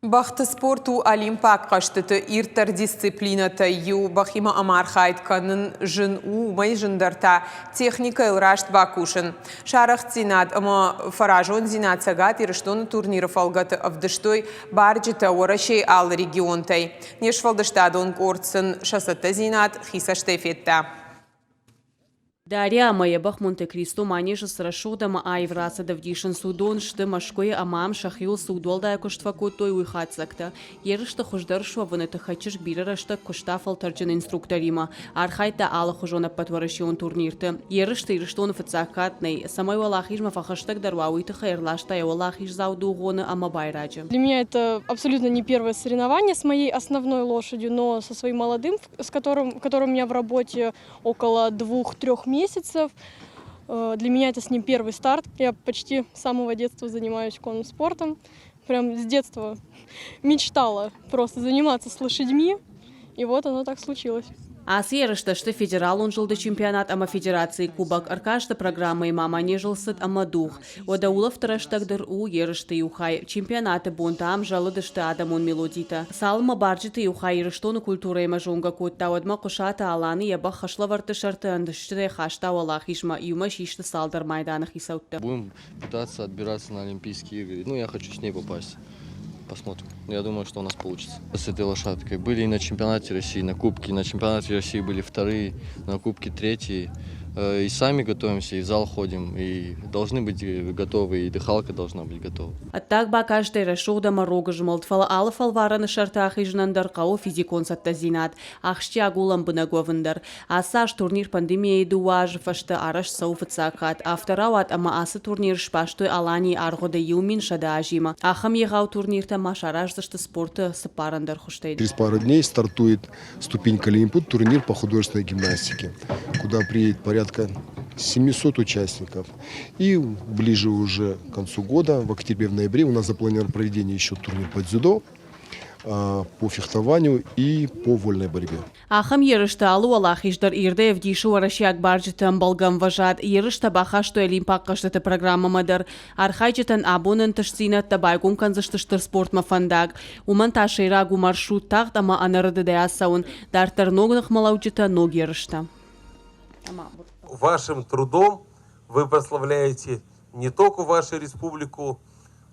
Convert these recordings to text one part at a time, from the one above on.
Бахты спорту олимпак қаштыты иртар дисциплинаты ю бахима амар хайтканын жын умай жындарта техника илрашт бакушын. Шарах цинат ама фаражон зинат сагат ирыштон турниры фалгаты авдыштой барджита орашей ал регионтай. Неш фалдыштадон корцын шасатта зинат хисаштефетта. Дарья Маябах Монте-Кристо манежа срашудама айвраса давдишин судон шты машкой амам шахил судолда куштфаку той уйхатсакта. Ерышта хуждаршва ванета хачиш бирарашта куштафал тарджин инструкторима. Архайта ала хужона патварашион турнирты. Ерышта ирыштон фацакатный. Самой валахижма фахаштаг дарвауита хайрлашта и валахиж заудугона амабайраджа. Для меня это абсолютно не первое соревнование с моей основной лошадью, но со своим молодым, который у меня в работе около 2-3 месяцев. Для меня это с ним первый старт. Я почти с самого детства занимаюсь конным спортом. Прям с детства мечтала просто заниматься с лошадьми. И вот оно так случилось. Ас ерышта шты федерал он жылды чемпионат ама федерации кубок аркашта программы мама не жылсыт ама дух. Ода улов тараштагдыр у ерышты юхай. Чемпионаты бонта ам жалыдышты адамон мелодита. Салма барджиты юхай ерыштону культура има жонга котта. Одма кушата аланы яба хашлаварты шарты андышты хашта валахишма. Юма шишты салдар майданах исаутта. Будем пытаться отбираться на Олимпийские игры. Ну, я хочу с ней попасть. Посмотрим. Я думаю, что у нас получится. С этой лошадкой были и на чемпионате России, на Кубке. На чемпионате России были вторые, на Кубке третьи. И сами готовимся, и в зал ходим, и должны быть готовы, и дыхалка должна быть готова. Оттак ба каждый решуда марога жмолтфала алфал вара на шартах и жнандар као физикон саттазинат. Ахшти агулам бнаговандар. Асаш турнир пандемии дуаж фашта араш сауфацакат. Авторауат ама асы турнир шпаштой алани аргода юмин шадажима. Ахам егау турнир тамаш араш зашта спорта сапарандар хуштейд. Через пару дней стартует ступенька Олимпут, турнир по художественной гимнастике, куда приедет порядка 700 участников. И ближе уже к концу года, в октябре-ноябре, у нас запланировано проведение еще турнир по дзюдо, по фехтованию и по вольной борьбе. Ахам ерышта алу алахишдар ирде евдишу арашиак барджитан балгам важат. Ерышта бахашто олимпак каштата программа мадар. Архайджитан абонен ташцинат табайгум канзашташтар спорт мафандак. Уман ташейрагу маршрут тахт ама анарады деясаун. Дартар ногнах малауджита ног ерышта. Вашим трудом вы прославляете не только вашу республику,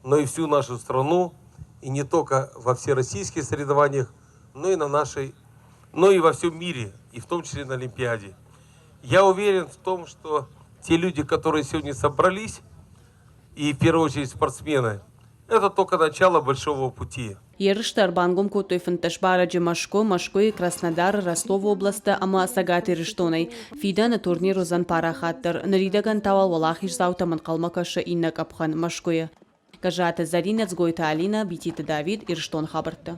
но и всю нашу страну, и не только во всероссийских соревнованиях, но и во всем мире, и в том числе на Олимпиаде. Я уверен в том, что те люди, которые сегодня собрались, и в первую очередь спортсмены, это только начало большого пути. Ерыштар бангом котой фанташбараджи Машко и Краснодар, Ростов областы ама сагаты рыштонай. Фида на турниру зан парахаттар. Наридаган тавал валахиш заутаман калмакаша инна капхан Машкоя. Кажата Заринец Гойта Алина, Битита Давид, Ирштон Хабарта.